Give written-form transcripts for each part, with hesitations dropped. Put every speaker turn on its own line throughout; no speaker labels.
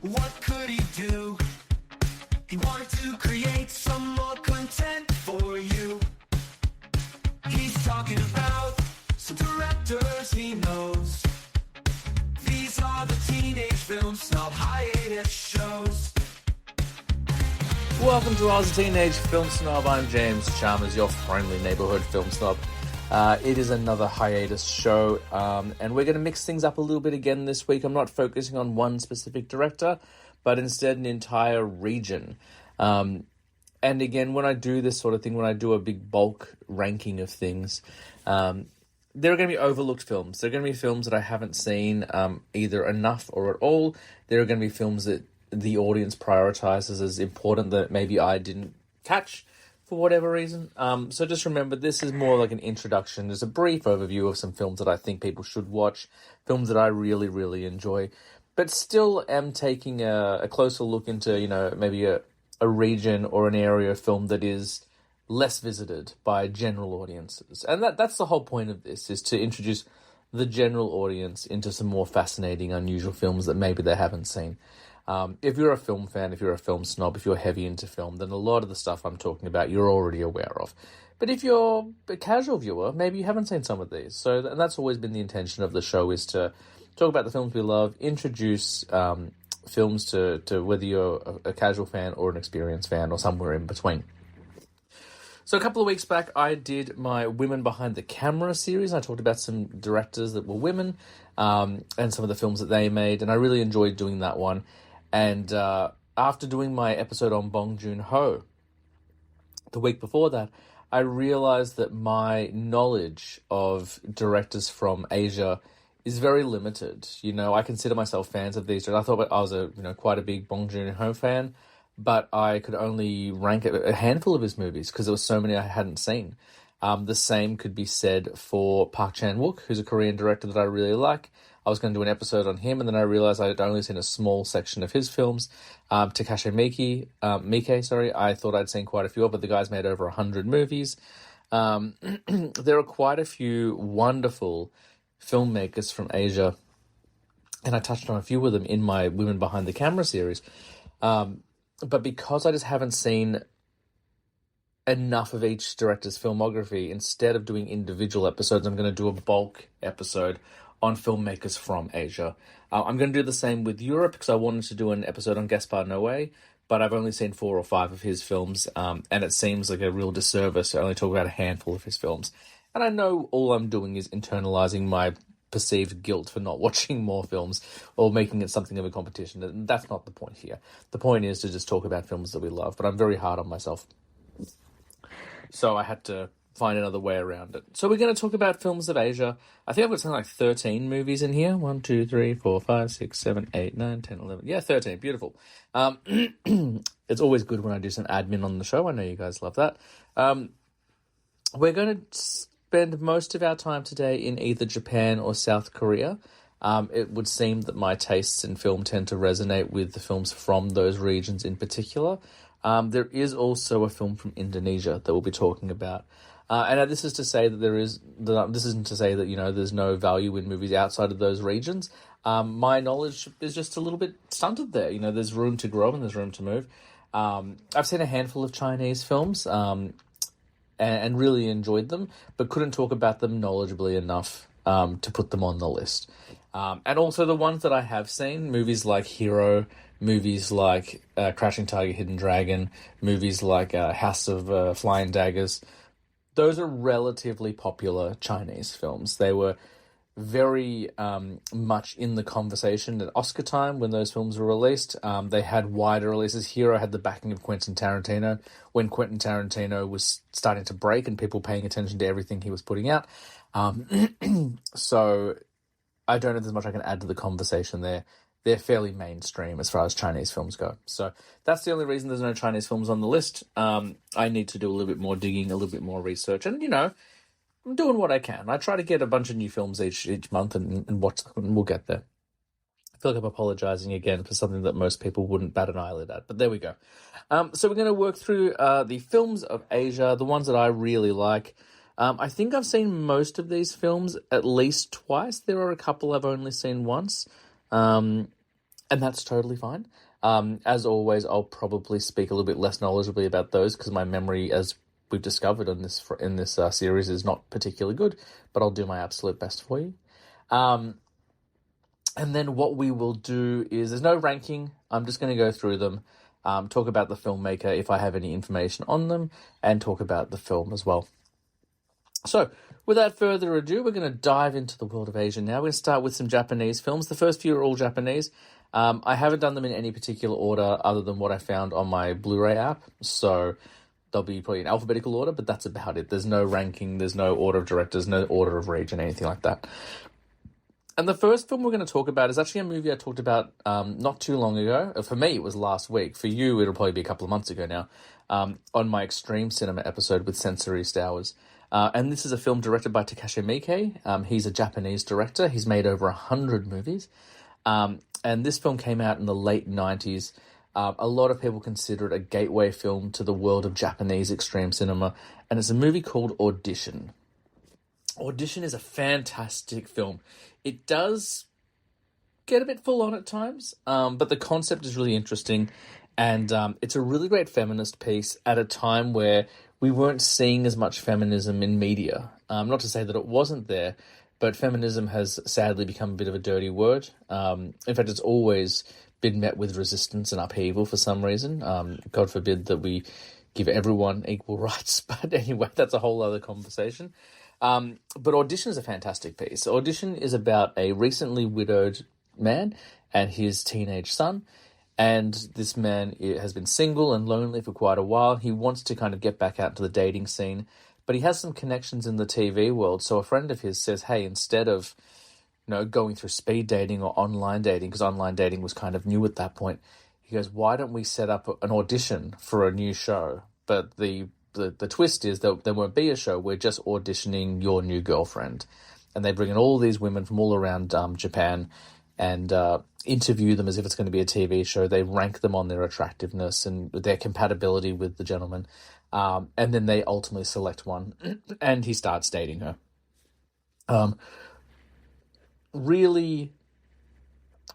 What could he do? He wanted to create some more content for you. He's talking about some directors he knows. These are the Teenage Film Snob hiatus shows.
Welcome to I Was a Teenage Film Snob. I'm James Chalmers, your friendly neighborhood film snob. It is another hiatus show, and we're going to mix things up a little bit again this week. I'm not focusing on one specific director, but instead an entire region. And again, when I do this sort of thing, when I do a big bulk ranking of things, there are going to be overlooked films. There are going to be films that I haven't seen either enough or at all. There are going to be films that the audience prioritizes as important that maybe I didn't catch for whatever reason. So just remember, this is more like an introduction. There's a brief overview of some films that I think people should watch, films that I really, really enjoy, but still am taking a closer look into, maybe a region or an area of film that is less visited by general audiences. And that's the whole point of this, is to introduce the general audience into some more fascinating, unusual films that maybe they haven't seen. If you're a film fan, if you're a film snob, if you're heavy into film, then a lot of the stuff I'm talking about you're already aware of. But if you're a casual viewer, maybe you haven't seen some of these. And that's always been the intention of the show, is to talk about the films we love, introduce films to whether you're a casual fan or an experienced fan or somewhere in between. So a couple of weeks back, I did my Women Behind the Camera series. I talked about some directors that were women and some of the films that they made, and I really enjoyed doing that one. And after doing my episode on Bong Joon-ho, the week before that, I realized that my knowledge of directors from Asia is very limited. I consider myself fans of these. I thought I was quite a big Bong Joon-ho fan, but I could only rank a handful of his movies because there were so many I hadn't seen. The same could be said for Park Chan-wook, who's a Korean director that I really like. I was going to do an episode on him, and then I realized I had only seen a small section of his films. Takashi Miike, I thought I'd seen quite a few of, but the guy's made over 100 movies. There are quite a few wonderful filmmakers from Asia, and I touched on a few of them in my Women Behind the Camera series. But because I just haven't seen enough of each director's filmography, instead of doing individual episodes, I'm going to do a bulk episode on filmmakers from Asia. I'm going to do the same with Europe, because I wanted to do an episode on Gaspar Noé, but I've only seen 4 or 5 of his films, and it seems like a real disservice to only talk about a handful of his films. And I know all I'm doing is internalizing my perceived guilt for not watching more films or making it something of a competition. And that's not the point here. The point is to just talk about films that we love, but I'm very hard on myself. So I had to find another way around it. So we're going to talk about films of Asia. I think I've got something like 13 movies in here. 1, 2, 3, 4, 5, 6, 7, 8, 9, 10, 11. Yeah, 13. Beautiful. It's always good when I do some admin on the show. I know you guys love that. We're going to spend most of our time today in either Japan or South Korea. It would seem that my tastes in film tend to resonate with the films from those regions in particular. There is also a film from Indonesia that we'll be talking about. And this is to say that this isn't to say that, there's no value in movies outside of those regions. My knowledge is just a little bit stunted there. There's room to grow and there's room to move. I've seen a handful of Chinese films and really enjoyed them, but couldn't talk about them knowledgeably enough to put them on the list. And also the ones that I have seen, movies like Hero, movies like Crouching Tiger, Hidden Dragon, movies like House of Flying Daggers, those are relatively popular Chinese films. They were very much in the conversation at Oscar time when those films were released. They had wider releases. Hero had the backing of Quentin Tarantino when Quentin Tarantino was starting to break and people paying attention to everything he was putting out. So I don't know if there's much I can add to the conversation there. They're fairly mainstream as far as Chinese films go. So that's the only reason there's no Chinese films on the list. I need to do a little bit more digging, a little bit more research. And, I'm doing what I can. I try to get a bunch of new films each month and watch them, and we'll get there. I feel like I'm apologizing again for something that most people wouldn't bat an eyelid at, but there we go. So we're going to work through the films of Asia, the ones that I really like. I think I've seen most of these films at least twice. There are a couple I've only seen once. And and that's totally fine. As always, I'll probably speak a little bit less knowledgeably about those because my memory, as we've discovered in this series, is not particularly good, but I'll do my absolute best for you. And then what we will do is, there's no ranking. I'm just going to go through them, talk about the filmmaker if I have any information on them, and talk about the film as well. So, without further ado, we're going to dive into the world of Asia now. We're going to start with some Japanese films. The first few are all Japanese. I haven't done them in any particular order other than what I found on my Blu-ray app. So, they'll be probably in alphabetical order, but that's about it. There's no ranking, there's no order of directors, no order of region, anything like that. And the first film we're going to talk about is actually a movie I talked about not too long ago. For me, it was last week. For you, it'll probably be a couple of months ago now, on my Extreme Cinema episode with Sensory Stowers. And this is a film directed by Takashi Miike. He's a Japanese director. He's made over 100 movies. And this film came out in the late 90s. A lot of people consider it a gateway film to the world of Japanese extreme cinema. And it's a movie called Audition. Audition is a fantastic film. It does get a bit full on at times, but the concept is really interesting. And it's a really great feminist piece at a time where we weren't seeing as much feminism in media. Not to say that it wasn't there, but feminism has sadly become a bit of a dirty word. In fact, it's always been met with resistance and upheaval for some reason. God forbid that we give everyone equal rights. But anyway, that's a whole other conversation. But Audition is a fantastic piece. Audition is about a recently widowed man and his teenage son. And this man has been single and lonely for quite a while. He wants to kind of get back out into the dating scene, but he has some connections in the TV world. So a friend of his says, hey, instead of, going through speed dating or online dating, because online dating was kind of new at that point, he goes, why don't we set up an audition for a new show? But the twist is that there won't be a show. We're just auditioning your new girlfriend. And they bring in all these women from all around Japan and interview them as if it's going to be a TV show. They rank them on their attractiveness and their compatibility with the gentleman. And then they ultimately select one, and he starts dating her. Really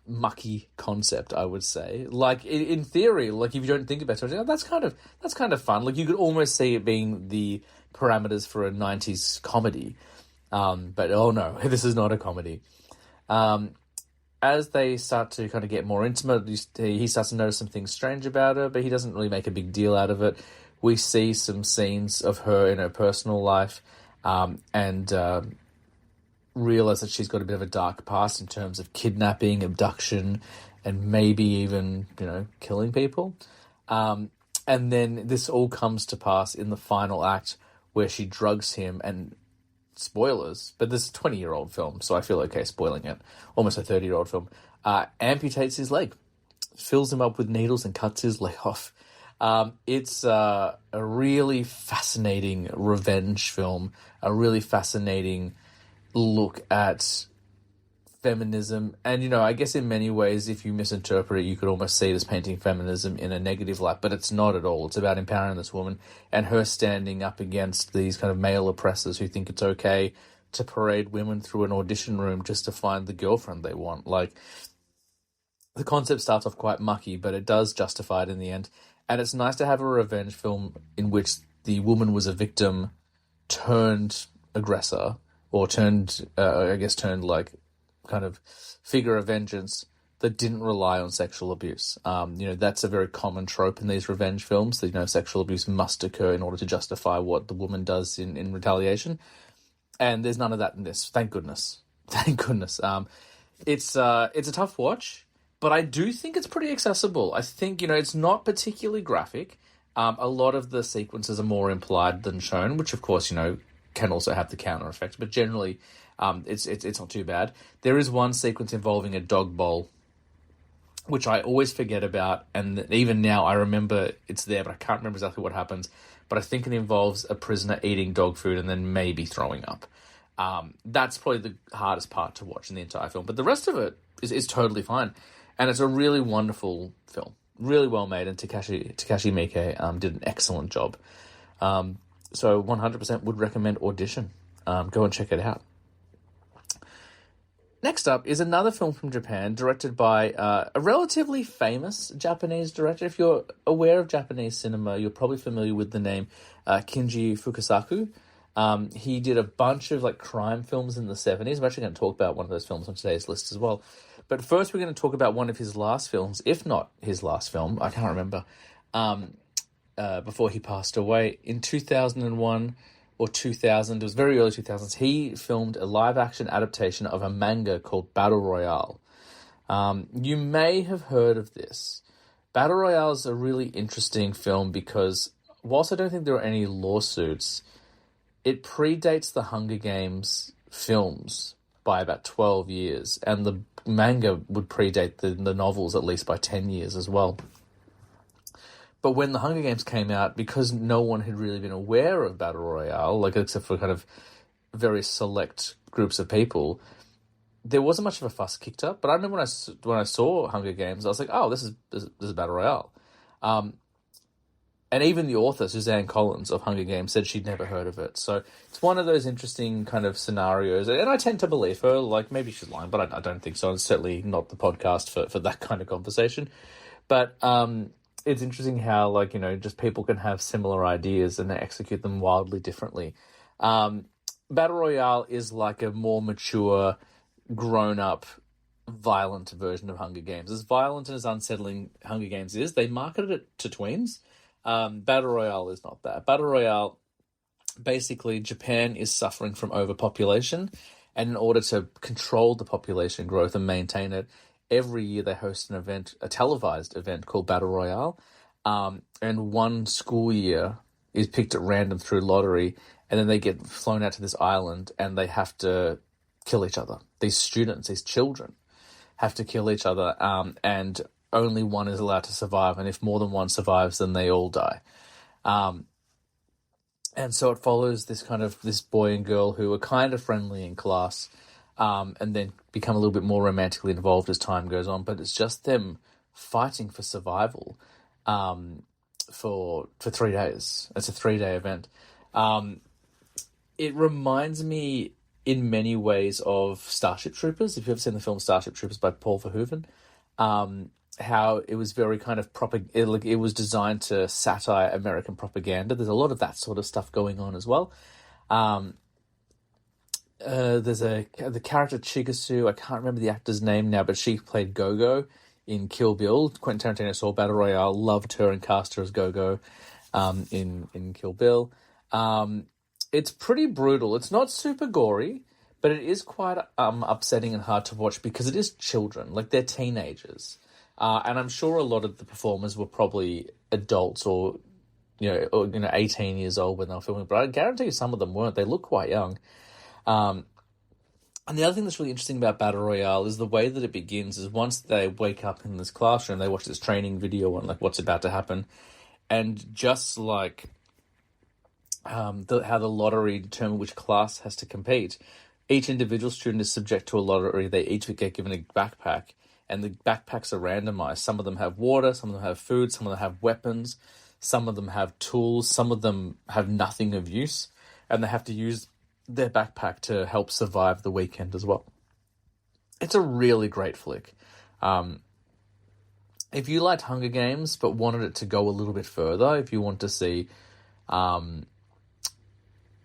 mucky concept, I would say. Like, in theory, like, if you don't think about it, that's kind of fun. Like, you could almost see it being the parameters for a 90s comedy. But oh no, this is not a comedy. As they start to kind of get more intimate, he starts to notice some things strange about her, but he doesn't really make a big deal out of it. We see some scenes of her in her personal life, and realize that she's got a bit of a dark past in terms of kidnapping, abduction, and maybe even, killing people. And then this all comes to pass in the final act where she drugs him, and spoilers, but this is a 20-year-old film, so I feel okay spoiling it. Almost a 30-year-old film. Amputates his leg, fills him up with needles and cuts his leg off. It's a really fascinating revenge film, a really fascinating look at feminism. And, I guess in many ways, if you misinterpret it, you could almost see it as painting feminism in a negative light, but it's not at all. It's about empowering this woman and her standing up against these kind of male oppressors who think it's okay to parade women through an audition room just to find the girlfriend they want. Like, the concept starts off quite mucky, but it does justify it in the end. And it's nice to have a revenge film in which the woman was a victim turned aggressor, or turned like kind of figure of vengeance that didn't rely on sexual abuse. That's a very common trope in these revenge films, that, sexual abuse must occur in order to justify what the woman does in retaliation. And there's none of that in this. Thank goodness. Thank goodness. It's a tough watch, but I do think it's pretty accessible. I think, it's not particularly graphic. A lot of the sequences are more implied than shown, which of course, can also have the counter effect, but generally it's not too bad. There is one sequence involving a dog bowl, which I always forget about, and even now I remember it's there, but I can't remember exactly what happens. But I think it involves a prisoner eating dog food and then maybe throwing up. That's probably the hardest part to watch in the entire film, but the rest of it is totally fine, and it's a really wonderful film, really well made, and Takashi Miike did an excellent job. So 100% would recommend Audition. Go and check it out. Next up is another film from Japan, directed by a relatively famous Japanese director. If you're aware of Japanese cinema, you're probably familiar with the name Kinji Fukasaku. He did a bunch of like crime films in the 70s. I'm actually going to talk about one of those films on today's list as well. But first, we're going to talk about one of his last films, if not his last film. I can't remember. Before he passed away in 2001 or 2000, it was very early 2000s. He filmed a live-action adaptation of a manga called Battle Royale. You may have heard of this. Battle Royale is a really interesting film because, whilst I don't think there are any lawsuits, it predates the Hunger Games films by about 12 years, and the manga would predate the novels at least by 10 years as well. But when the Hunger Games came out, because no one had really been aware of Battle Royale, like except for kind of very select groups of people, there wasn't much of a fuss kicked up. But I remember when I saw Hunger Games, I was like, oh, this is Battle Royale. And even the author, Suzanne Collins of Hunger Games, said she'd never heard of it. So it's one of those interesting kind of scenarios. And I tend to believe her. Like, maybe she's lying, but I don't think so. It's certainly not the podcast for that kind of conversation. But it's interesting how, like, you know, just people can have similar ideas and they execute them wildly differently. Battle Royale is like a more mature, grown-up, violent version of Hunger Games. As violent and as unsettling Hunger Games is, they marketed it to tweens. Battle Royale is not that. Battle Royale, basically, Japan is suffering from overpopulation, and in order to control the population growth and maintain it, every year they host an event, a televised event called Battle Royale, and one school year is picked at random through lottery, and then they get flown out to this island, and they have to kill each other. These students, these children, have to kill each other, and only one is allowed to survive, and if more than one survives, then they all die. And so it follows this boy and girl who are kind of friendly in class, and then become a little bit more romantically involved as time goes on. But it's just them fighting for survival for 3 days. It's a 3-day event. It reminds me in many ways of Starship Troopers. If you've ever seen the film Starship Troopers by Paul Verhoeven, how it was very kind of it was designed to satire American propaganda. There's a lot of that sort of stuff going on as well. There's the character Chigasu. I can't remember the actor's name now, but she played Go-Go in Kill Bill. Quentin Tarantino saw Battle Royale, loved her, and cast her as Go-Go in Kill Bill. It's pretty brutal. It's not super gory, but it is quite upsetting and hard to watch because it is children. Like, they're teenagers. And I'm sure a lot of the performers were probably adults or 18 years old when they were filming. But I guarantee you some of them weren't. They look quite young. And the other thing that's really interesting about Battle Royale is the way that it begins is once they wake up in this classroom, they watch this training video on like what's about to happen. And just like how the lottery determine which class has to compete, each individual student is subject to a lottery. They each get given a backpack, and the backpacks are randomized. Some of them have water, some of them have food, some of them have weapons, some of them have tools, some of them have nothing of use, and they have to use their backpack to help survive the weekend as well. It's a really great flick. If you liked Hunger Games but wanted it to go a little bit further, if you want to see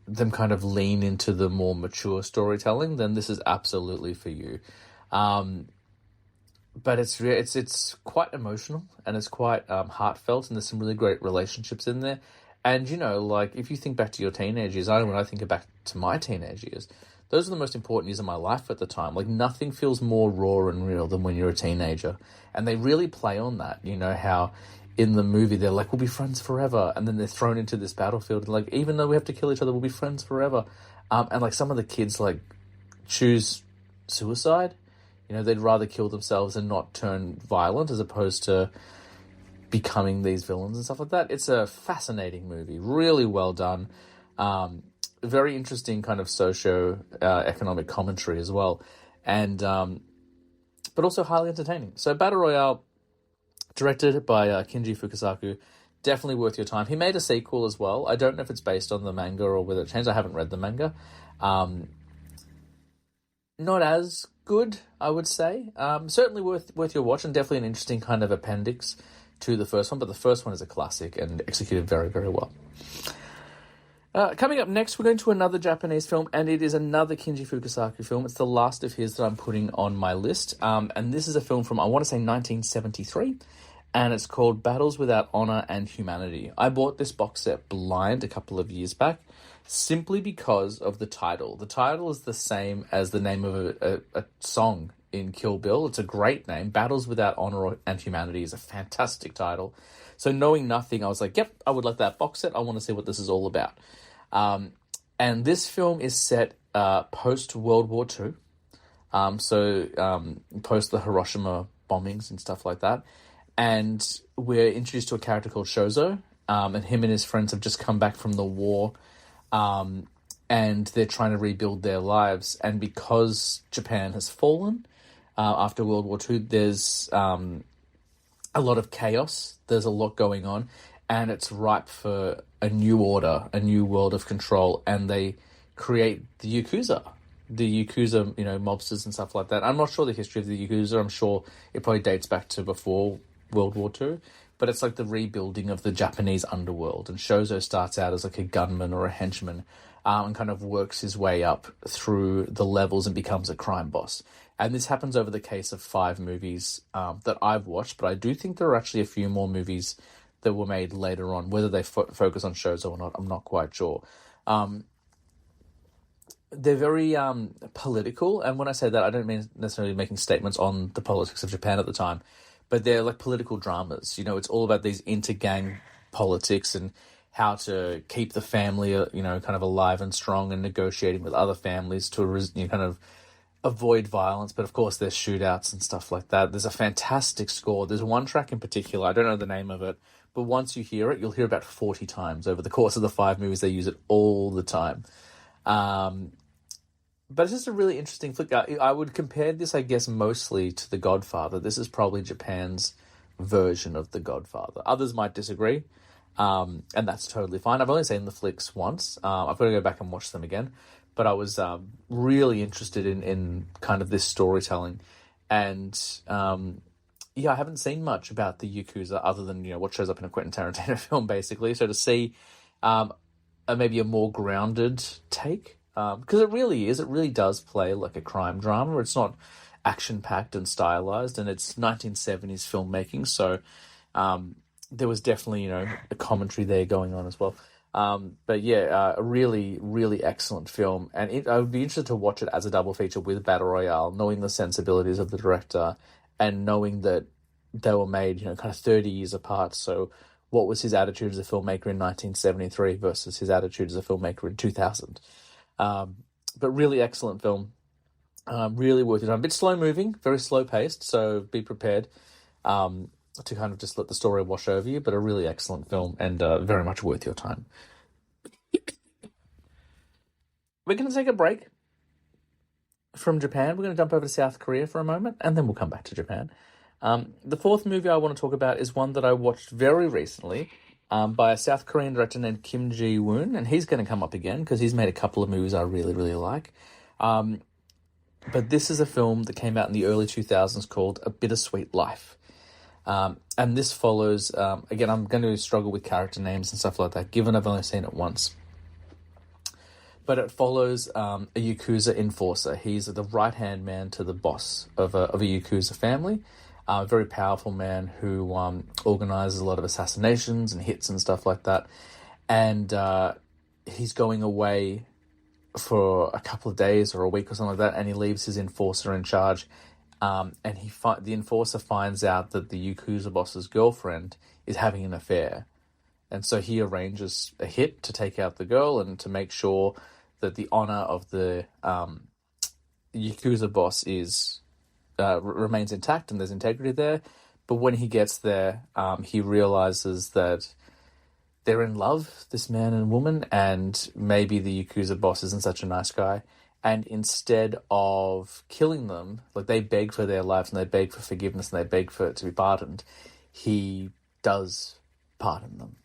them kind of lean into the more mature storytelling, then this is absolutely for you. But it's quite emotional and it's quite heartfelt, and there's some really great relationships in there. And, like, if you think back to your teenage years, when I think back to my teenage years, those are the most important years of my life at the time. Like, nothing feels more raw and real than when you're a teenager. And they really play on that, how in the movie they're like, we'll be friends forever. And then they're thrown into this battlefield. Like, even though we have to kill each other, we'll be friends forever. And, like, some of the kids, like, choose suicide. They'd rather kill themselves and not turn violent as opposed to becoming these villains and stuff like that. It's a fascinating movie, really well done. Very interesting kind of socio-economic commentary as well. And, but also highly entertaining. So Battle Royale, directed by Kinji Fukasaku, definitely worth your time. He made a sequel as well. I don't know if it's based on the manga or whether it changed. I haven't read the manga. Not as good, I would say. Certainly worth your watch, and definitely an interesting kind of appendix to the first one, but the first one is a classic and executed very, very well. Coming up next, we're going to another Japanese film, and it is another Kinji Fukasaku film. It's the last of his that I'm putting on my list, and this is a film from, I want to say, 1973, and it's called Battles Without Honor and Humanity. I bought this box set blind a couple of years back, simply because of the title. The title is the same as the name of a song in Kill Bill. It's a great name. Battles Without Honor and Humanity is a fantastic title. So knowing nothing, I was like, yep, I would like that box set. I want to see what this is all about. And this film is set post-World War II. Post the Hiroshima bombings and stuff like that. And we're introduced to a character called Shozo. And him and his friends have just come back from the war. And they're trying to rebuild their lives. And because Japan has fallen after World War II, there's a lot of chaos. There's a lot going on. And it's ripe for a new order, a new world of control. And they create the Yakuza. The Yakuza, mobsters and stuff like that. I'm not sure the history of the Yakuza. I'm sure it probably dates back to before World War II. But it's like the rebuilding of the Japanese underworld. And Shozo starts out as like a gunman or a henchman and kind of works his way up through the levels and becomes a crime boss. And this happens over the case of 5 movies that I've watched. But I do think there are actually a few more movies that were made later on. Whether they focus on Shozo or not, I'm not quite sure. They're very political. And when I say that, I don't mean necessarily making statements on the politics of Japan at the time. But they're like political dramas. It's all about these inter-gang politics and how to keep the family, kind of alive and strong and negotiating with other families to, kind of avoid violence. But of course, there's shootouts and stuff like that. There's a fantastic score. There's one track in particular. I don't know the name of it. But once you hear it, you'll hear about 40 times over the course of the 5 movies. They use it all the time. But it's just a really interesting flick. I would compare this, I guess, mostly to The Godfather. This is probably Japan's version of The Godfather. Others might disagree, and that's totally fine. I've only seen the flicks once. I've got to go back and watch them again. But I was really interested in kind of this storytelling. And, I haven't seen much about the Yakuza other than, what shows up in a Quentin Tarantino film, basically. So to see maybe a more grounded take, because it really does play like a crime drama. It's not action-packed and stylized, and it's 1970s filmmaking, so there was definitely, a commentary there going on as well. But yeah, a really, really excellent film, and I would be interested to watch it as a double feature with Battle Royale, knowing the sensibilities of the director, and knowing that they were made, kind of 30 years apart. So what was his attitude as a filmmaker in 1973 versus his attitude as a filmmaker in 2000? But really excellent film. Really worth it. A bit slow moving, very slow paced, so be prepared to kind of just let the story wash over you, but a really excellent film and very much worth your time. We're going to take a break from Japan. We're going to jump over to South Korea for a moment, and then we'll come back to Japan. The 4th movie I want to talk about is one that I watched very recently by a South Korean director named Kim Ji-woon, and he's going to come up again because he's made a couple of movies I really, really like. But this is a film that came out in the early 2000s called A Bittersweet Life. And this follows, again, I'm going to struggle with character names and stuff like that, given I've only seen it once. But it follows a Yakuza enforcer. He's the right-hand man to the boss of a Yakuza family. A very powerful man who organizes a lot of assassinations and hits and stuff like that. And he's going away for a couple of days or a week or something like that, and he leaves his enforcer in charge. And the enforcer finds out that the Yakuza boss's girlfriend is having an affair. And so he arranges a hit to take out the girl and to make sure that the honor of the Yakuza boss remains intact and there's integrity there. But when he gets there, he realizes that they're in love, this man and woman, and maybe the Yakuza boss isn't such a nice guy. And instead of killing them, like they beg for their lives and they beg for forgiveness and they beg for it to be pardoned, he does pardon them.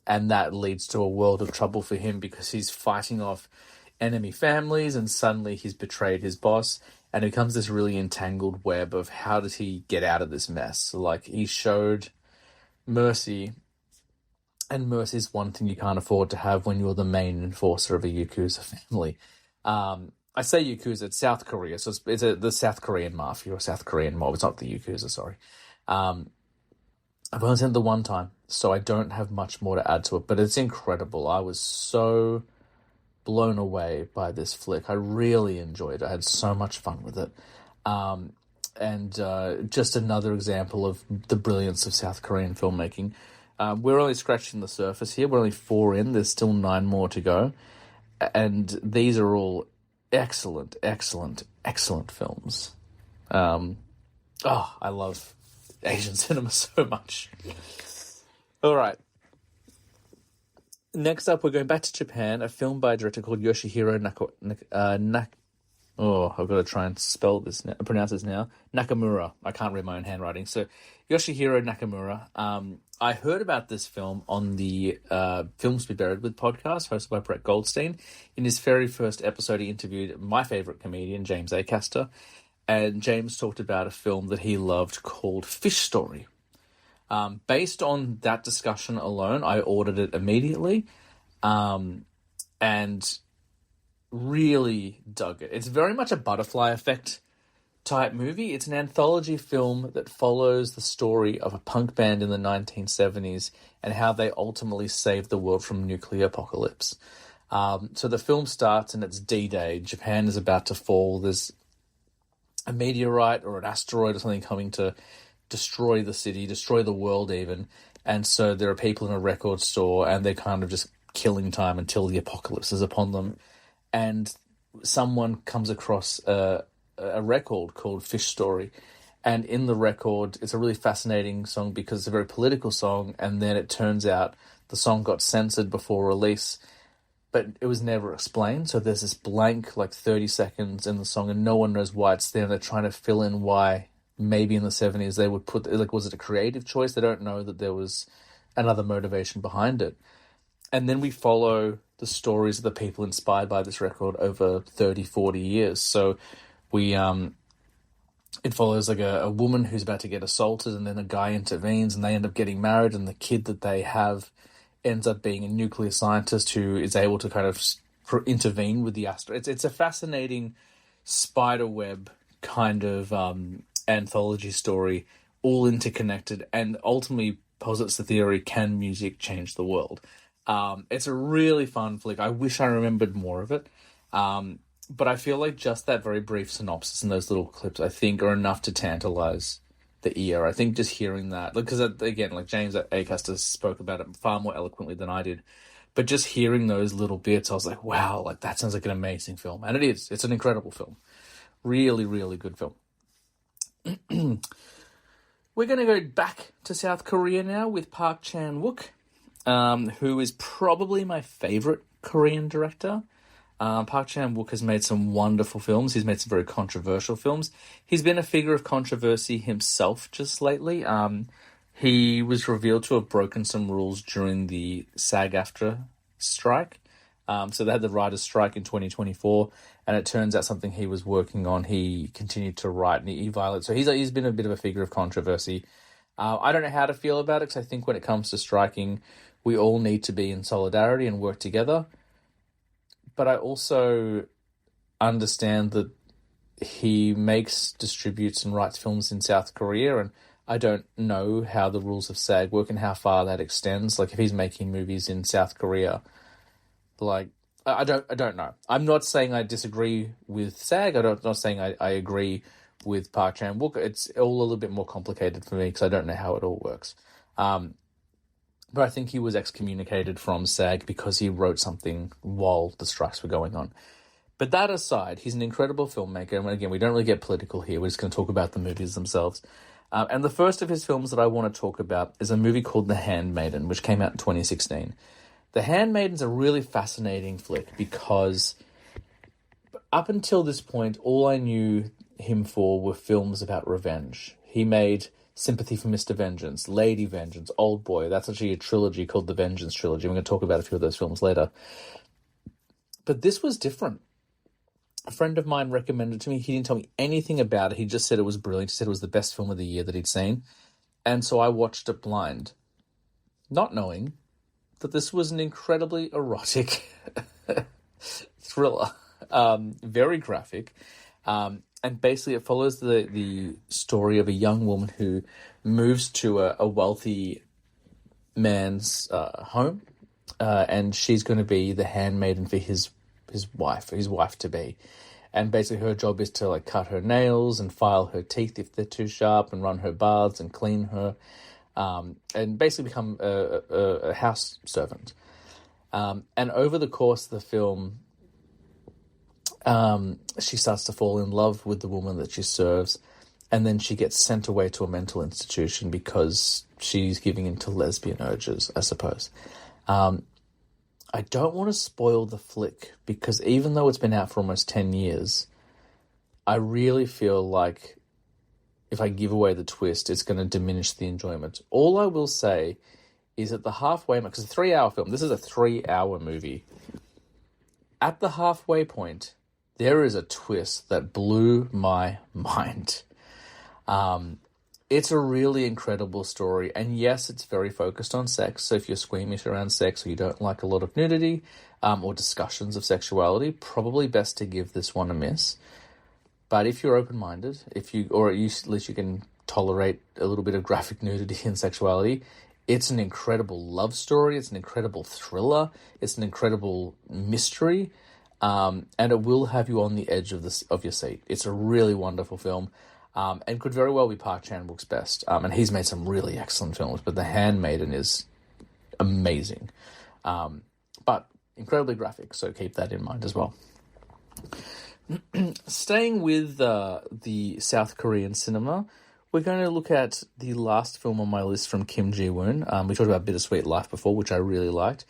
And that leads to a world of trouble for him because he's fighting off enemy families, and suddenly he's betrayed his boss, and it becomes this really entangled web of how does he get out of this mess. So, like, he showed mercy, and mercy is one thing you can't afford to have when you're the main enforcer of a Yakuza family. I say Yakuza, it's South Korea, so it's the South Korean mafia, or South Korean mob. It's not the Yakuza, sorry. I've only seen it the one time, so I don't have much more to add to it, but it's incredible. I was so blown away by this flick. I really enjoyed it. I had so much fun with it. And just another example of the brilliance of South Korean filmmaking. We're only scratching the surface here. We're only 4 in. There's still 9 more to go. And these are all excellent, excellent, excellent films. I love Asian cinema so much. All right. Next up, we're going back to Japan. A film by a director called Yoshihiro I've got to try and pronounce this now. Nakamura. I can't read my own handwriting. So, Yoshihiro Nakamura. I heard about this film on the Films Be Buried With podcast, hosted by Brett Goldstein. In his very first episode, he interviewed my favourite comedian, James Acaster. And James talked about a film that he loved called Fish Story. Based on that discussion alone, I ordered it immediately. And really dug it. It's very much a Butterfly Effect type movie. It's an anthology film that follows the story of a punk band in the 1970s and how they ultimately saved the world from nuclear apocalypse. So the film starts and it's D-Day. Japan is about to fall. There's a meteorite or an asteroid or something coming to destroy the city, destroy the world even. And so there are people in a record store and they're kind of just killing time until the apocalypse is upon them. And someone comes across a record called Fish Story. And in the record, it's a really fascinating song because it's a very political song. And then it turns out the song got censored before release, but it was never explained. So there's this blank, 30 seconds in the song, and no one knows why it's there. And they're trying to fill in why maybe in the 70s they would put, was it a creative choice? They don't know that there was another motivation behind it. And then we follow the stories of the people inspired by this record over 30, 40 years. So it follows a woman who's about to get assaulted, and then a guy intervenes and they end up getting married, and the kid that they have ends up being a nuclear scientist who is able to kind of intervene with the asteroid. It's a fascinating spiderweb kind of anthology story, all interconnected, and ultimately posits the theory, can music change the world? It's a really fun flick. I wish I remembered more of it. But I feel like just that very brief synopsis and those little clips, I think, are enough to tantalize the ear. I think just hearing that, because again, James Acaster spoke about it far more eloquently than I did, but just hearing those little bits, I was like, wow, that sounds like an amazing film. And it is. It's an incredible film. Really, really good film. We're going to go back to South Korea now with Park Chan-wook, who is probably my favorite Korean director. Park Chan-wook has made some wonderful films. He's made some very controversial films. He's been a figure of controversy himself just lately. He was revealed to have broken some rules during the SAG-AFTRA strike. So they had the writers' strike in 2024, and it turns out something he was working on, he continued to write, and he violated. So he's been a bit of a figure of controversy. I don't know how to feel about it, because I think when it comes to striking, we all need to be in solidarity and work together. But I also understand that he makes, distributes, and writes films in South Korea, and I don't know how the rules of SAG work and how far that extends. If he's making movies in South Korea, I don't know. I'm not saying I disagree with SAG. I'm not saying I agree with Park Chan-wook. It's all a little bit more complicated for me because I don't know how it all works. But I think he was excommunicated from SAG because he wrote something while the strikes were going on. But that aside, he's an incredible filmmaker. And again, we don't really get political here. We're just going to talk about the movies themselves. And the first of his films that I want to talk about is a movie called The Handmaiden, which came out in 2016. The Handmaiden's a really fascinating flick because up until this point, all I knew him for were films about revenge. He made Sympathy for Mr. Vengeance, Lady Vengeance, Old Boy. That's actually a trilogy called the Vengeance Trilogy. We're going to talk about a few of those films later. But this was different. A friend of mine recommended it to me. He didn't tell me anything about it. He just said it was brilliant. He said it was the best film of the year that he'd seen. And so I watched it blind, not knowing that this was an incredibly erotic thriller. Very graphic. And basically it follows the story of a young woman who moves to a wealthy man's home. And she's going to be the handmaiden for his wife to be. And basically her job is to like cut her nails and file her teeth if they're too sharp and run her baths and clean her, and basically become a house servant. And over the course of the film, she starts to fall in love with the woman that she serves, and then she gets sent away to a mental institution because she's giving in to lesbian urges, I suppose. I don't want to spoil the flick because even though it's been out for almost 10 years, I really feel like if I give away the twist, it's going to diminish the enjoyment. All I will say is at the halfway mark, because it's a 3-hour film, this is a 3-hour movie. At the halfway point, there is a twist that blew my mind. It's a really incredible story, and yes, it's very focused on sex, so if you're squeamish around sex or you don't like a lot of nudity or discussions of sexuality, probably best to give this one a miss. But if you're open-minded, or at least you can tolerate a little bit of graphic nudity and sexuality, it's an incredible love story, it's an incredible thriller, it's an incredible mystery, and it will have you on the edge of your seat. It's a really wonderful film. And could very well be Park Chan-wook's best. And he's made some really excellent films, but The Handmaiden is amazing. But incredibly graphic, so keep that in mind as well. Staying with the South Korean cinema, we're going to look at the last film on my list from Kim Ji-woon. We talked about Bittersweet Life before, which I really liked.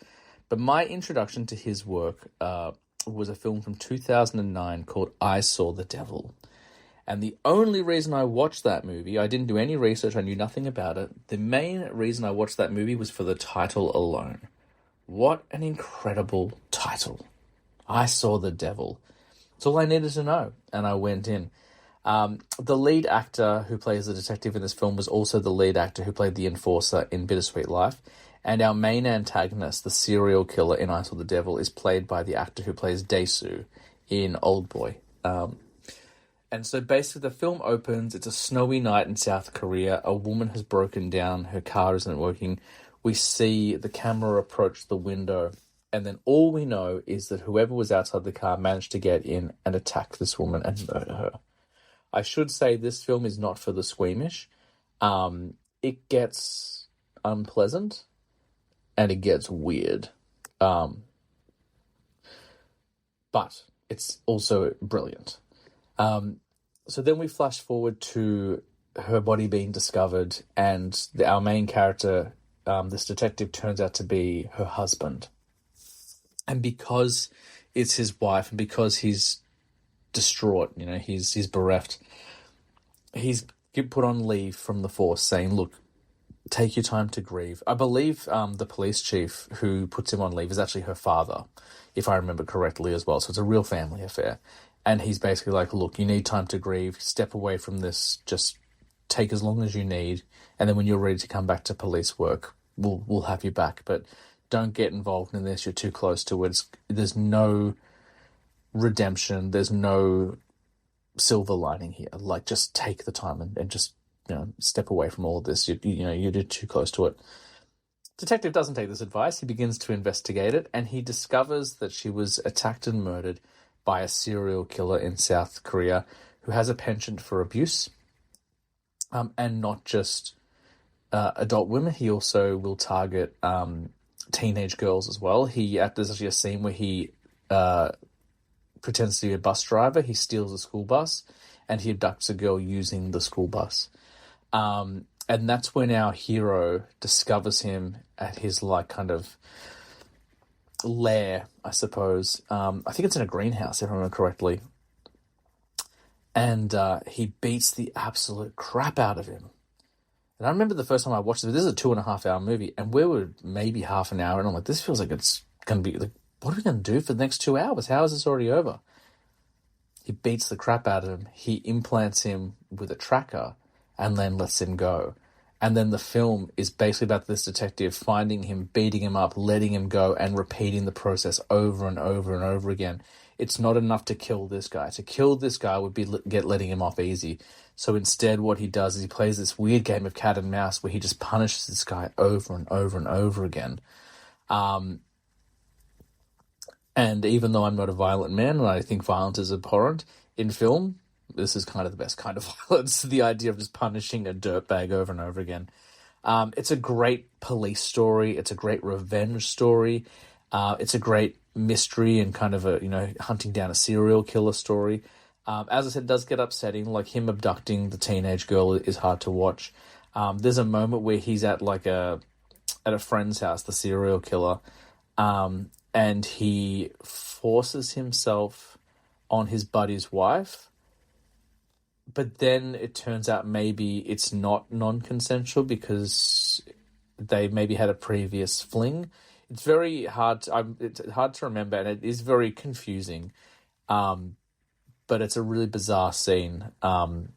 But my introduction to his work was a film from 2009 called I Saw the Devil. And the only reason I watched that movie, I didn't do any research, I knew nothing about it. The main reason I watched that movie was for the title alone. What an incredible title. I Saw the Devil. It's all I needed to know, and I went in. The lead actor who plays the detective in this film was also the lead actor who played the enforcer in Bittersweet Life. And our main antagonist, the serial killer in I Saw the Devil, is played by the actor who plays Dae-soo in Oldboy. And so basically the film opens, it's a snowy night in South Korea, a woman has broken down, her car isn't working, we see the camera approach the window, and then all we know is that whoever was outside the car managed to get in and attack this woman and murder her. I should say this film is not for the squeamish. It gets unpleasant, and it gets weird. But it's also brilliant. So then we flash forward to her body being discovered, and our main character, this detective, turns out to be her husband. And because it's his wife, and because he's distraught, he's bereft, he's put on leave from the force saying, look, take your time to grieve. I believe the police chief who puts him on leave is actually her father, if I remember correctly as well. So it's a real family affair. And he's basically like, look, you need time to grieve, step away from this, just take as long as you need, and then when you're ready to come back to police work, we'll have you back. But don't get involved in this, you're too close to it. There's no redemption, there's no silver lining here. Like, just take the time and just, step away from all of this. You're too close to it. Detective doesn't take this advice. He begins to investigate it, and he discovers that she was attacked and murdered by a serial killer in South Korea who has a penchant for abuse, and not just adult women. He also will target teenage girls as well. There's actually a scene where he pretends to be a bus driver. He steals a school bus, and he abducts a girl using the school bus. And that's when our hero discovers him at his kind of lair, I suppose. I think it's in a greenhouse, if I remember correctly. And he beats the absolute crap out of him. And I remember the first time I watched it, this is a 2.5 hour movie, and we were maybe half an hour, and I'm like, this feels like it's going to be what are we going to do for the next 2 hours? How is this already over? He beats the crap out of him. He implants him with a tracker and then lets him go. And then the film is basically about this detective finding him, beating him up, letting him go, and repeating the process over and over and over again. It's not enough to kill this guy. To kill this guy would be letting him off easy. So instead what he does is he plays this weird game of cat and mouse where he just punishes this guy over and over and over again. And even though I'm not a violent man and I think violence is abhorrent, in film, this is kind of the best kind of violence. The idea of just punishing a dirtbag over and over again. It's a great police story. It's a great revenge story. It's a great mystery and kind of a, hunting down a serial killer story. As I said, it does get upsetting. Like him abducting the teenage girl is hard to watch. There's a moment where he's at at a friend's house, the serial killer, and he forces himself on his buddy's wife. But then it turns out maybe it's not non-consensual because they maybe had a previous fling. It's very hard. It's hard to remember, and it is very confusing. But it's a really bizarre scene. But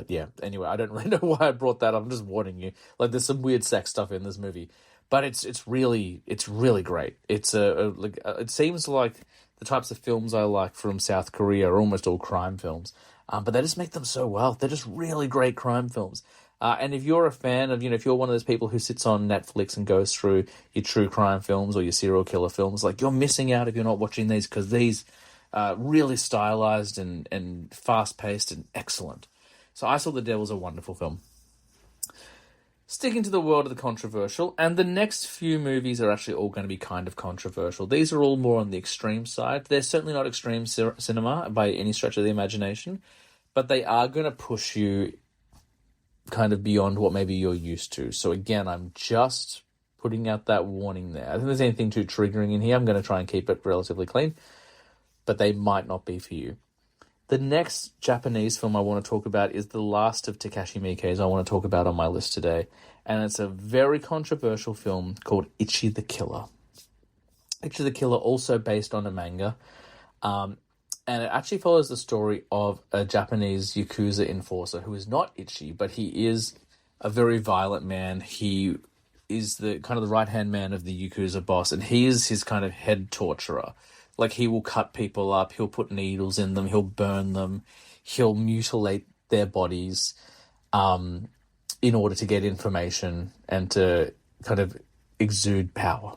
yeah, anyway, I don't really know why I brought that up. I'm just warning you. Like, there's some weird sex stuff in this movie, but it's really great. It seems like the types of films I like from South Korea are almost all crime films, but they just make them so well. They're just really great crime films. And if you're a fan of, if you're one of those people who sits on Netflix and goes through your true crime films or your serial killer films, like, you're missing out if you're not watching these, because these really stylized and fast-paced and excellent. So I Saw the Devil's a wonderful film. Sticking to the world of the controversial, and the next few movies are actually all going to be kind of controversial. These are all more on the extreme side. They're certainly not extreme cinema by any stretch of the imagination, but they are going to push you kind of beyond what maybe you're used to. So again, I'm just putting out that warning there. I don't think there's anything too triggering in here. I'm going to try and keep it relatively clean, but they might not be for you. The next Japanese film I want to talk about is the last of Takashi Miike's I want to talk about on my list today. And it's a very controversial film called Ichi the Killer. Ichi the Killer, also based on a manga. And it actually follows the story of a Japanese Yakuza enforcer who is not Ichi, but he is a very violent man. He is the kind of the right-hand man of the Yakuza boss, and he is his kind of head torturer. Like, he will cut people up, he'll put needles in them, he'll burn them, he'll mutilate their bodies in order to get information and to kind of exude power.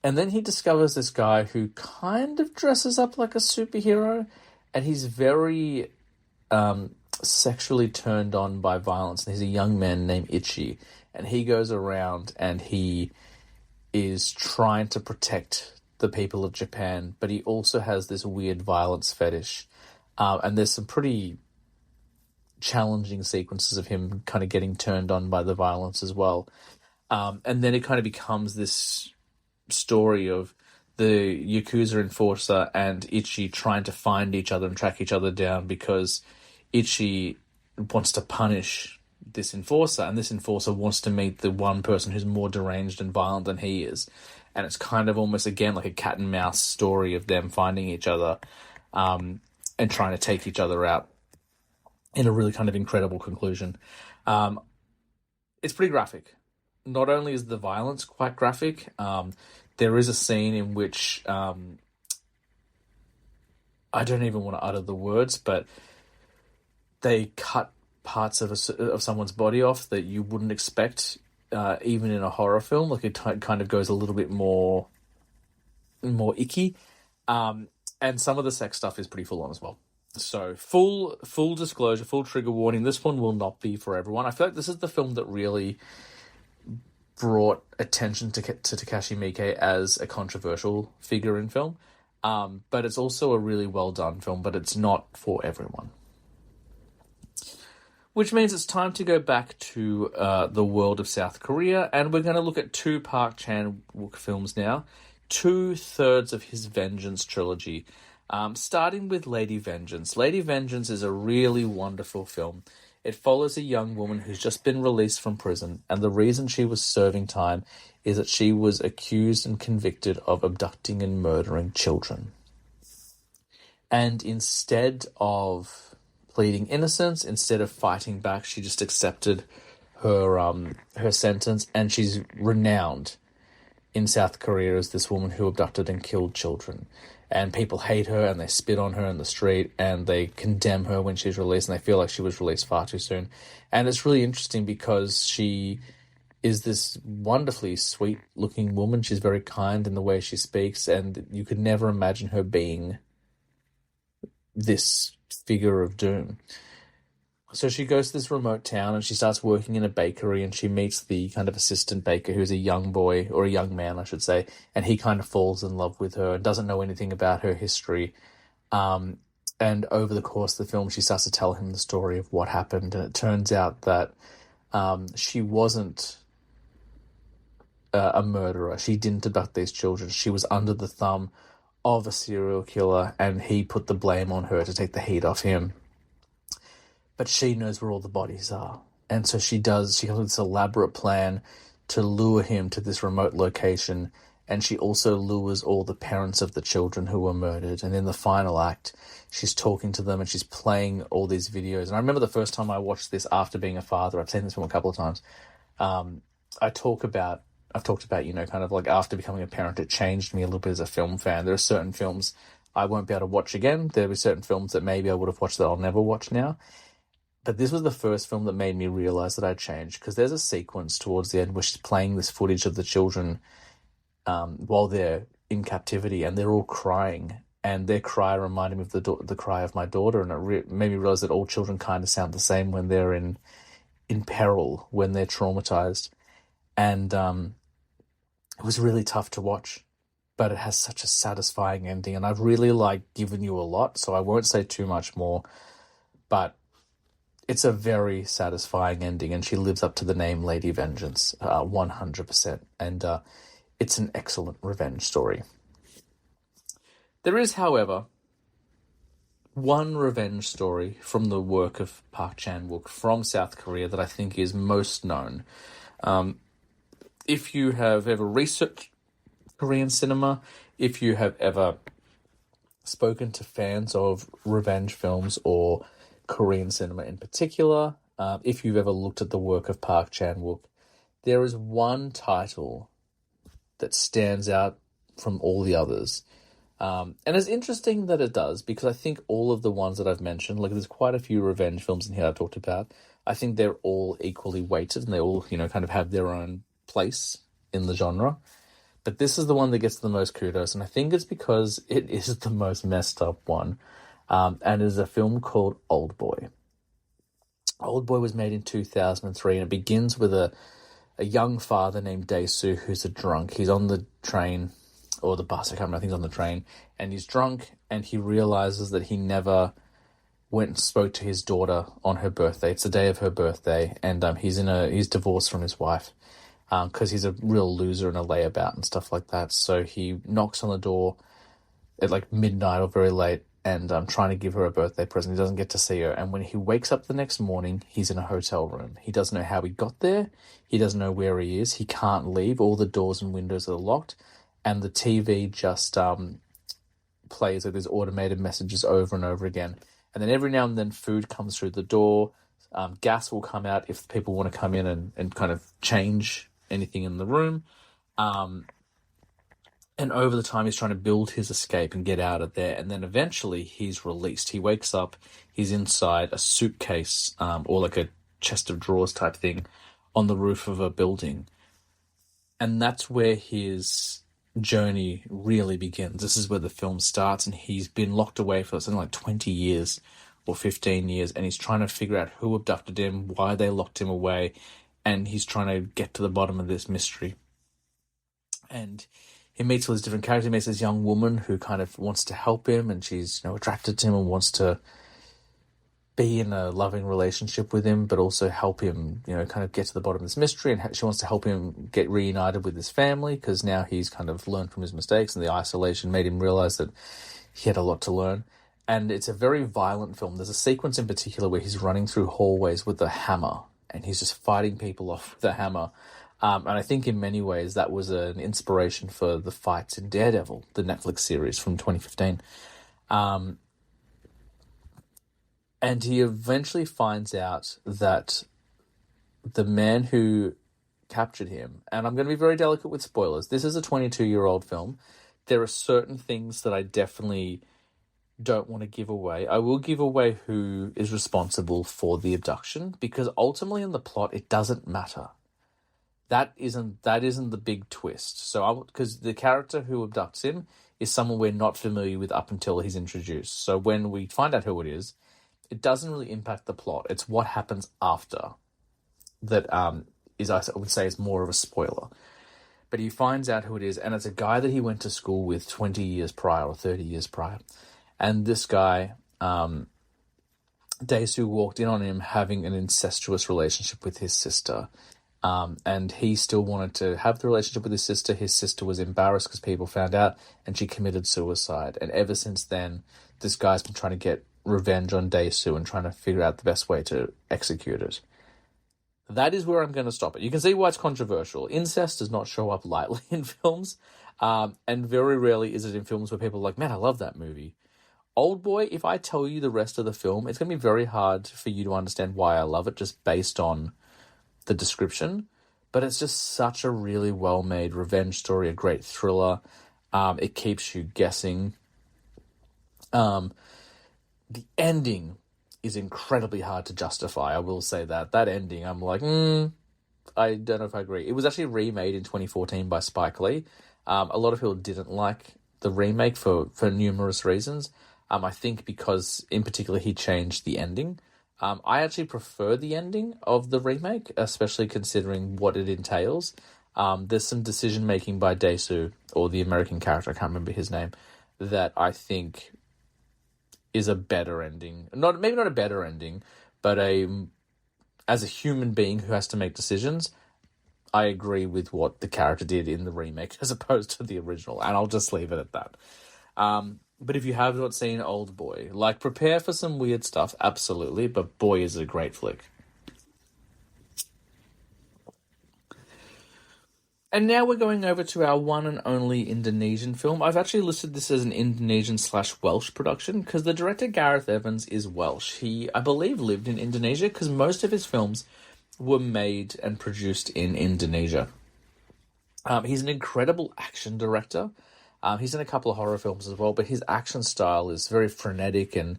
And then he discovers this guy who kind of dresses up like a superhero, and he's very sexually turned on by violence. And he's a young man named Ichi, and he goes around and he is trying to protect the people of Japan, but he also has this weird violence fetish. And there's some pretty challenging sequences of him kind of getting turned on by the violence as well. And then it kind of becomes this story of the Yakuza enforcer and Ichi trying to find each other and track each other down, because Ichi wants to punish this enforcer, and this enforcer wants to meet the one person who's more deranged and violent than he is. And it's kind of almost, again, like a cat and mouse story of them finding each other and trying to take each other out in a really kind of incredible conclusion. It's pretty graphic. Not only is the violence quite graphic, there is a scene in which I don't even want to utter the words, but they cut parts of someone's body off that you wouldn't expect. Even in a horror film, like, it kind of goes a little bit more icky, and some of the sex stuff is pretty full on as well. So full disclosure, full trigger warning. This one will not be for everyone. I feel like this is the film that really brought attention to Takashi Miike as a controversial figure in film, but it's also a really well done film. But it's not for everyone. Which means it's time to go back to the world of South Korea, and we're going to look at two Park Chan-wook films now, 2/3 of his Vengeance trilogy, starting with Lady Vengeance. Lady Vengeance is a really wonderful film. It follows a young woman who's just been released from prison, and the reason she was serving time is that she was accused and convicted of abducting and murdering children. And instead of pleading innocence, instead of fighting back, she just accepted her sentence, and she's renowned in South Korea as this woman who abducted and killed children. And people hate her, and they spit on her in the street, and they condemn her when she's released, and they feel like she was released far too soon. And it's really interesting because she is this wonderfully sweet-looking woman. She's very kind in the way she speaks, and you could never imagine her being this figure of doom. So she goes to this remote town and she starts working in a bakery, and she meets the kind of assistant baker who's a young boy, or a young man, I should say, and he kind of falls in love with her and doesn't know anything about her history. And over the course of the film, she starts to tell him the story of what happened, and it turns out that she wasn't a murderer. She didn't abduct these children. She was under the thumb of a serial killer, and he put the blame on her to take the heat off him. But she knows where all the bodies are. And so she comes with this elaborate plan to lure him to this remote location. And she also lures all the parents of the children who were murdered. And in the final act, she's talking to them and she's playing all these videos. And I remember the first time I watched this after being a father, I've seen this film a couple of times. I've talked about, kind of like after becoming a parent, it changed me a little bit as a film fan. There are certain films I won't be able to watch again. There'll be certain films that maybe I would have watched that I'll never watch now. But this was the first film that made me realize that I'd changed, because there's a sequence towards the end where she's playing this footage of the children while they're in captivity, and they're all crying, and their cry reminded me of the cry of my daughter, and it made me realize that all children kind of sound the same when they're in peril, when they're traumatized. And it was really tough to watch, but it has such a satisfying ending, and I've really given you a lot, so I won't say too much more, but it's a very satisfying ending, and she lives up to the name Lady Vengeance 100%. And it's an excellent revenge story. There is, however, one revenge story from the work of Park Chan-wook from South Korea that I think is most known. If you have ever researched Korean cinema, if you have ever spoken to fans of revenge films or Korean cinema in particular, if you've ever looked at the work of Park Chan-wook, there is one title that stands out from all the others. And it's interesting that it does, because I think all of the ones that I've mentioned, there's quite a few revenge films in here I've talked about, I think they're all equally weighted, and they all, kind of have their own place in the genre. But this is the one that gets the most kudos, and I think it's because it is the most messed up one. And is a film called Old Boy. Old Boy was made in 2003, and it begins with a young father named Dae-soo who's a drunk. He's on the train, or the bus, I can't remember, I think he's on the train, and he's drunk, and he realizes that he never went and spoke to his daughter on her birthday. It's the day of her birthday, and he's divorced from his wife because he's a real loser and a layabout and stuff like that. So he knocks on the door at midnight or very late, and trying to give her a birthday present. He doesn't get to see her. And when he wakes up the next morning, he's in a hotel room. He doesn't know how he got there. He doesn't know where he is. He can't leave. All the doors and windows are locked. And the TV just plays these automated messages over and over again. And then every now and then food comes through the door. Gas will come out if people want to come in and kind of change anything in the room. And over the time, he's trying to build his escape and get out of there. And then eventually, he's released. He wakes up, he's inside a suitcase, or a chest of drawers type thing, on the roof of a building. And that's where his journey really begins. This is where the film starts, and he's been locked away for something 20 years or 15 years, and he's trying to figure out who abducted him, why they locked him away, and he's trying to get to the bottom of this mystery. And he meets all these different characters. He meets this young woman who kind of wants to help him, and she's attracted to him and wants to be in a loving relationship with him, but also help him, kind of get to the bottom of this mystery. And she wants to help him get reunited with his family, because now he's kind of learned from his mistakes, and the isolation made him realize that he had a lot to learn. And it's a very violent film. There's a sequence in particular where he's running through hallways with a hammer, and he's just fighting people off with a hammer. And I think in many ways that was an inspiration for the fights in Daredevil, the Netflix series from 2015. And he eventually finds out that the man who captured him, and I'm going to be very delicate with spoilers, this is a 22-year-old film. There are certain things that I definitely don't want to give away. I will give away who is responsible for the abduction, because ultimately in the plot it doesn't matter. That isn't the big twist. So because the character who abducts him is someone we're not familiar with up until he's introduced. So when we find out who it is, it doesn't really impact the plot. It's what happens after that is, I would say, is more of a spoiler. But he finds out who it is, and it's a guy that he went to school with 20 years prior or 30 years prior. And this guy, Daesu, walked in on him having an incestuous relationship with his sister. And he still wanted to have the relationship with his sister. His sister was embarrassed because people found out, and she committed suicide. And ever since then, this guy's been trying to get revenge on Daesu and trying to figure out the best way to execute it. That is where I'm going to stop it. You can see why it's controversial. Incest does not show up lightly in films, and very rarely is it in films where people are like, man, I love that movie. Oldboy, if I tell you the rest of the film, it's going to be very hard for you to understand why I love it just based on the description. But it's just such a really well-made revenge story, a great thriller. It keeps you guessing. The ending is incredibly hard to justify, I will say that. That ending, I'm like, I don't know if I agree. It was actually remade in 2014 by Spike Lee. A lot of people didn't like the remake for numerous reasons. I think because, in particular, he changed the ending. I actually prefer the ending of the remake, especially considering what it entails. There's some decision-making by Daesu, or the American character, I can't remember his name, that I think is a better ending. Maybe not a better ending, but as a human being who has to make decisions, I agree with what the character did in the remake as opposed to the original, and I'll just leave it at that. But if you have not seen Oldboy, like, prepare for some weird stuff, absolutely, but boy, is it a great flick. And now we're going over to our one and only Indonesian film. I've actually listed this as an Indonesian/Welsh production because the director, Gareth Evans, is Welsh. He, I believe, lived in Indonesia because most of his films were made and produced in Indonesia. He's an incredible action director. He's in a couple of horror films as well, but his action style is very frenetic and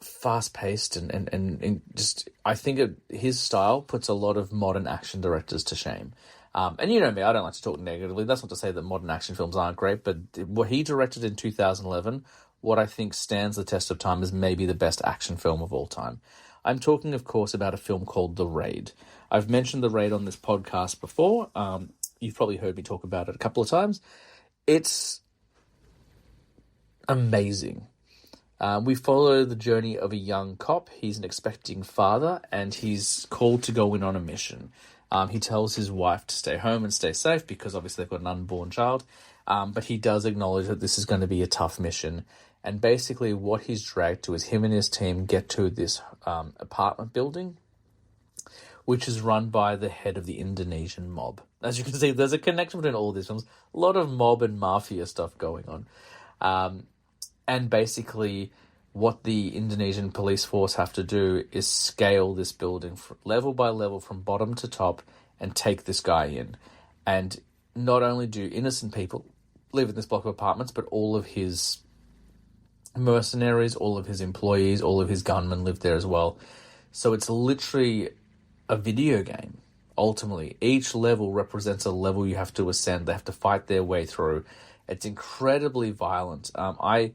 fast-paced, and just, I think his style puts a lot of modern action directors to shame. And you know me, I don't like to talk negatively. That's not to say that modern action films aren't great, but what he directed in 2011, what I think stands the test of time, is maybe the best action film of all time. I'm talking, of course, about a film called The Raid. I've mentioned The Raid on this podcast before. You've probably heard me talk about it a couple of times. It's amazing. We follow the journey of a young cop. He's an expecting father, and he's called to go in on a mission. He tells his wife to stay home and stay safe because obviously they've got an unborn child. But he does acknowledge that this is going to be a tough mission. And basically what he's dragged to is him and his team get to this apartment building, which is run by the head of the Indonesian mob. As you can see, there's a connection between all these films. A lot of mob and mafia stuff going on. And basically what the Indonesian police force have to do is scale this building level by level from bottom to top and take this guy in. And not only do innocent people live in this block of apartments, but all of his mercenaries, all of his employees, all of his gunmen live there as well. So it's literally a video game. Ultimately, each level represents a level you have to ascend. They have to fight their way through. It's incredibly violent. I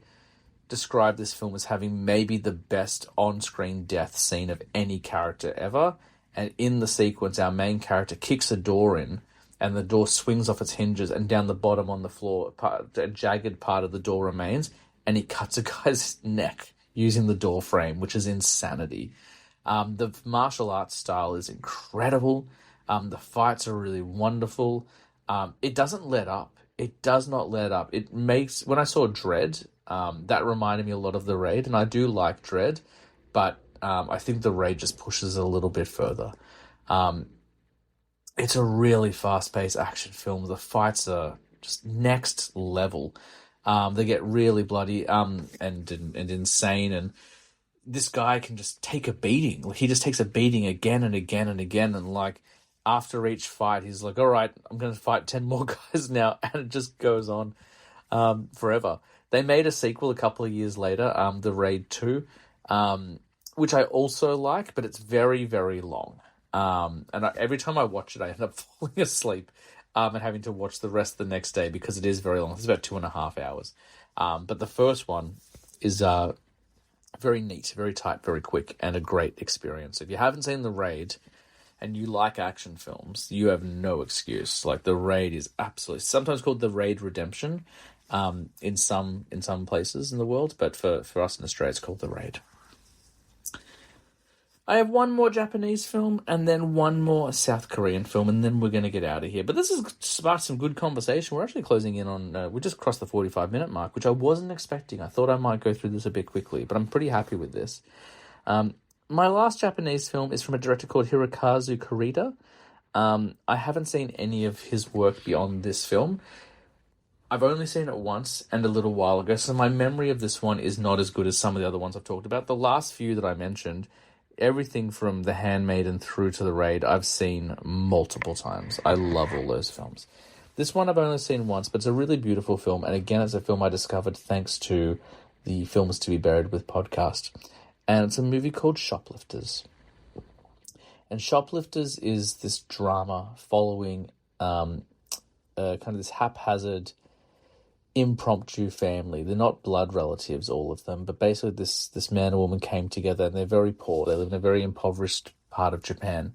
describe this film as having maybe the best on-screen death scene of any character ever. And in the sequence, our main character kicks a door in, and the door swings off its hinges, and down the bottom on the floor, a jagged part of the door remains, and he cuts a guy's neck using the door frame, which is insanity. The martial arts style is incredible. The fights are really wonderful. It doesn't let up. It does not let up. It makes, when I saw Dread, That reminded me a lot of The Raid, and I do like Dread, but I think The Raid just pushes it a little bit further. It's a really fast-paced action film. The fights are just next level. They get really bloody and insane, and this guy can just take a beating. Like, he just takes a beating again and again and again, and like after each fight, he's like, "All right, I'm going to fight 10 more guys now," and it just goes on forever. They made a sequel a couple of years later, The Raid 2, which I also like, but it's very, very long. Every time I watch it, I end up falling asleep and having to watch the rest the next day because it is very long. It's about 2.5 hours. But the first one is very neat, very tight, very quick, and a great experience. If you haven't seen The Raid and you like action films, you have no excuse. Like, The Raid is absolutely, sometimes called The Raid Redemption in some places in the world, but for us in Australia, it's called The Raid. I have one more Japanese film and then one more South Korean film, and then we're going to get out of here. But this has sparked some good conversation. We're actually closing in on... we just crossed the 45-minute mark, which I wasn't expecting. I thought I might go through this a bit quickly, but I'm pretty happy with this. My last Japanese film is from a director called Hirokazu Kurita. I haven't seen any of his work beyond this film. I've only seen it once and a little while ago, so my memory of this one is not as good as some of the other ones I've talked about. The last few that I mentioned... everything from The Handmaiden through to The Raid, I've seen multiple times. I love all those films. This one I've only seen once, but it's a really beautiful film. And again, it's a film I discovered thanks to the Films to be Buried with podcast. And it's a movie called Shoplifters. And Shoplifters is this drama following kind of this haphazard, impromptu family. They're not blood relatives, all of them, but basically this man and woman came together, and they're very poor. They live in a very impoverished part of Japan,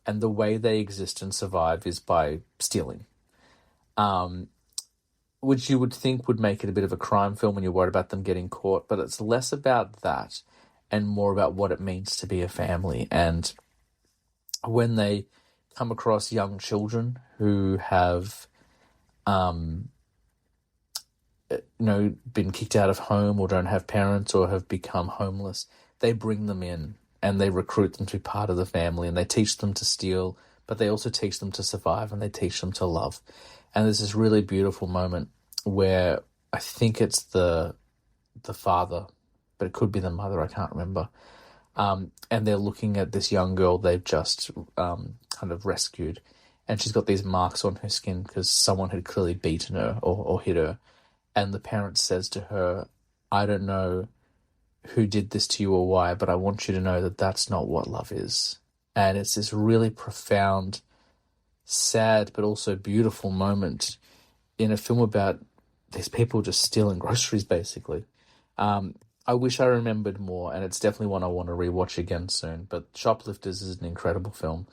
and the way they exist and survive is by stealing, which you would think would make it a bit of a crime film when you're worried about them getting caught, but it's less about that and more about what it means to be a family. And when they come across young children who have been kicked out of home or don't have parents or have become homeless, they bring them in and they recruit them to be part of the family, and they teach them to steal, but they also teach them to survive, and they teach them to love. And there's this really beautiful moment where I think it's the father, but it could be the mother, I can't remember. And they're looking at this young girl they've just kind of rescued, and she's got these marks on her skin because someone had clearly beaten her or hit her. And the parent says to her, "I don't know who did this to you or why, but I want you to know that that's not what love is." And it's this really profound, sad, but also beautiful moment in a film about these people just stealing groceries, basically. I wish I remembered more, and it's definitely one I want to rewatch again soon. But Shoplifters is an incredible film.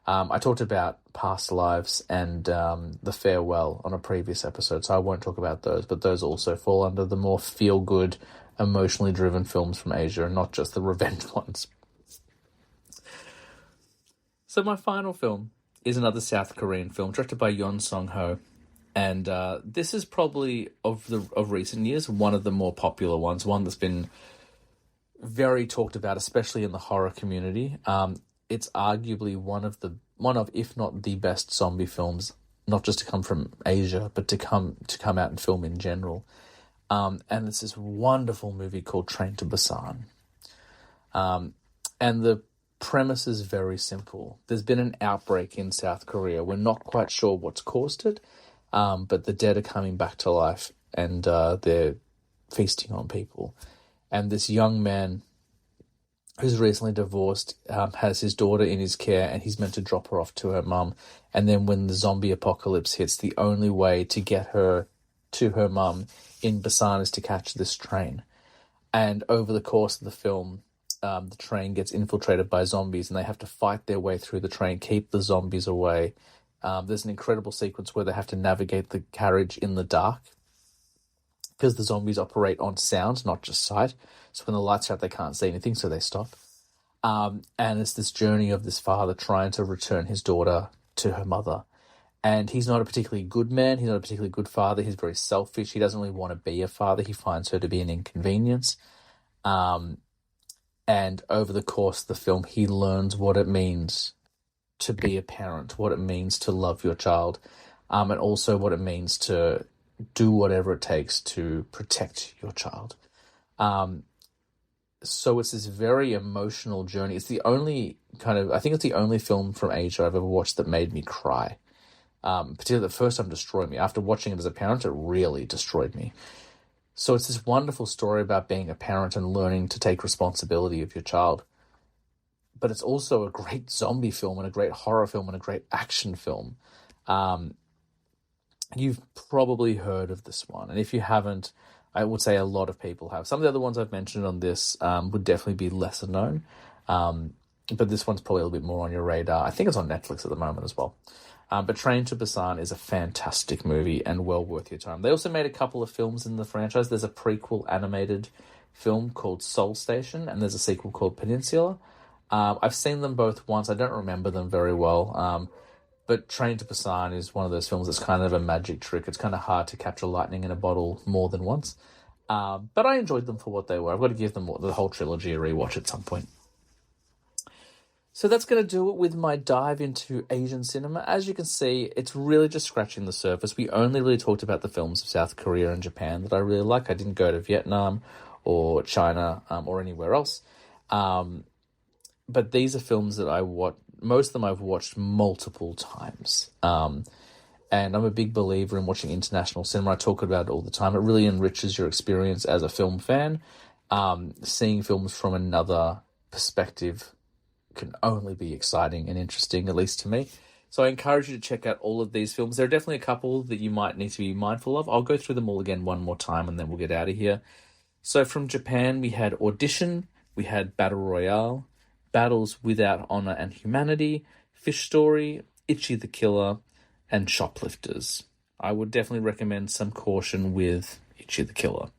I talked about Past Lives and The Farewell on a previous episode, so I won't talk about those, but those also fall under the more feel-good, emotionally driven films from Asia, and not just the revenge ones. So my final film is another South Korean film directed by Yeon Song-ho, and this is probably, of recent years, one of the more popular ones, one that's been very talked about, especially in the horror community. It's arguably one of, if not the best zombie films, not just to come from Asia, but to come out in film in general. And it's this wonderful movie called Train to Busan. And the premise is very simple. There's been an outbreak in South Korea. We're not quite sure what's caused it, but the dead are coming back to life, and they're feasting on people. And this young man who's recently divorced, has his daughter in his care, and he's meant to drop her off to her mum. And then when the zombie apocalypse hits, the only way to get her to her mum in Busan is to catch this train. And over the course of the film, the train gets infiltrated by zombies, and they have to fight their way through the train, keep the zombies away. There's an incredible sequence where they have to navigate the carriage in the dark, because the zombies operate on sound, not just sight. So when the lights are out, they can't see anything, so they stop. And it's this journey of this father trying to return his daughter to her mother. And he's not a particularly good man. He's not a particularly good father. He's very selfish. He doesn't really want to be a father. He finds her to be an inconvenience. And over the course of the film, he learns what it means to be a parent, what it means to love your child, and also what it means to do whatever it takes to protect your child. So it's this very emotional journey. It's the only I think it's the only film from Asia I've ever watched that made me cry. Particularly the first time destroyed me. After watching it as a parent, it really destroyed me. So it's this wonderful story about being a parent and learning to take responsibility of your child. But it's also a great zombie film and a great horror film and a great action film. You've probably heard of this one. And if you haven't, I would say a lot of people have. Some of the other ones I've mentioned on this would definitely be lesser known. But this one's probably a little bit more on your radar. I think it's on Netflix at the moment as well. But Train to Busan is a fantastic movie and well worth your time. They also made a couple of films in the franchise. There's a prequel animated film called Seoul Station, and there's a sequel called Peninsula. I've seen them both once. I don't remember them very well. But Train to Busan is one of those films that's kind of a magic trick. It's kind of hard to capture lightning in a bottle more than once. But I enjoyed them for what they were. I've got to give them the whole trilogy a rewatch at some point. So that's going to do it with my dive into Asian cinema. As you can see, it's really just scratching the surface. We only really talked about the films of South Korea and Japan that I really like. I didn't go to Vietnam or China or anywhere else. But these are films that I watch. Most of them I've watched multiple times. And I'm a big believer in watching international cinema. I talk about it all the time. It really enriches your experience as a film fan. Seeing films from another perspective can only be exciting and interesting, at least to me. So I encourage you to check out all of these films. There are definitely a couple that you might need to be mindful of. I'll go through them all again one more time and then we'll get out of here. So from Japan, we had Audition, we had Battle Royale, Battles Without Honor and Humanity, Fish Story, Ichi the Killer, and Shoplifters. I would definitely recommend some caution with Ichi the Killer.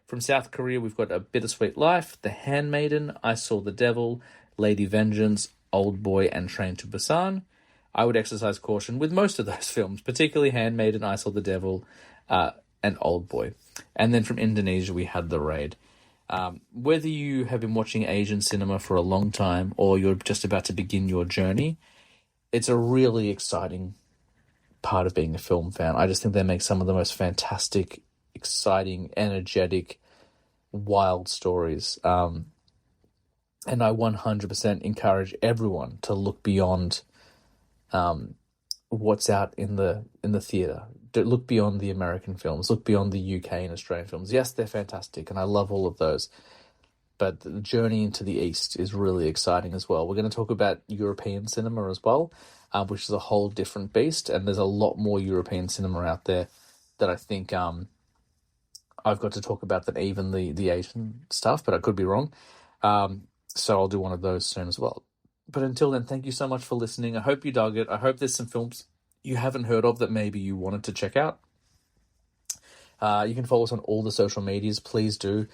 From South Korea, we've got A Bittersweet Life, The Handmaiden, I Saw the Devil, Lady Vengeance, Old Boy, and Train to Busan. I would exercise caution with most of those films, particularly Handmaiden, I Saw the Devil, and Old Boy. And then from Indonesia, we had The Raid. Whether you have been watching Asian cinema for a long time or you're just about to begin your journey, it's a really exciting part of being a film fan. I just think they make some of the most fantastic, exciting, energetic, wild stories. And I 100% encourage everyone to look beyond what's out in the theatre. Look beyond the American films. Look beyond the UK and Australian films. Yes, they're fantastic, and I love all of those. But the journey into the East is really exciting as well. We're going to talk about European cinema as well, which is a whole different beast. And there's a lot more European cinema out there that I think I've got to talk about than even the Asian stuff, but I could be wrong. So I'll do one of those soon as well. But until then, thank you so much for listening. I hope you dug it. I hope there's some films you haven't heard of that maybe you wanted to check out. You can follow us on all the social medias. Please do.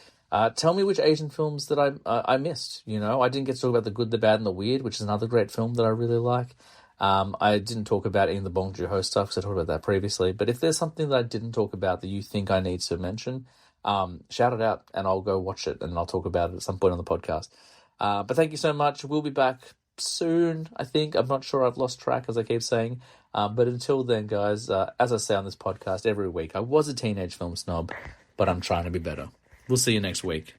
Tell me which Asian films that I missed. You know, I didn't get to talk about The Good, the Bad, and the Weird, which is another great film that I really like. I didn't talk about any of the Bong Joon-ho stuff because I talked about that previously. But if there's something that I didn't talk about that you think I need to mention, shout it out and I'll go watch it and I'll talk about it at some point on the podcast. But thank you so much. We'll be back soon, I think. I'm not sure. I've lost track, as I keep saying. But until then, guys, as I say on this podcast every week, I was a teenage film snob, but I'm trying to be better. We'll see you next week.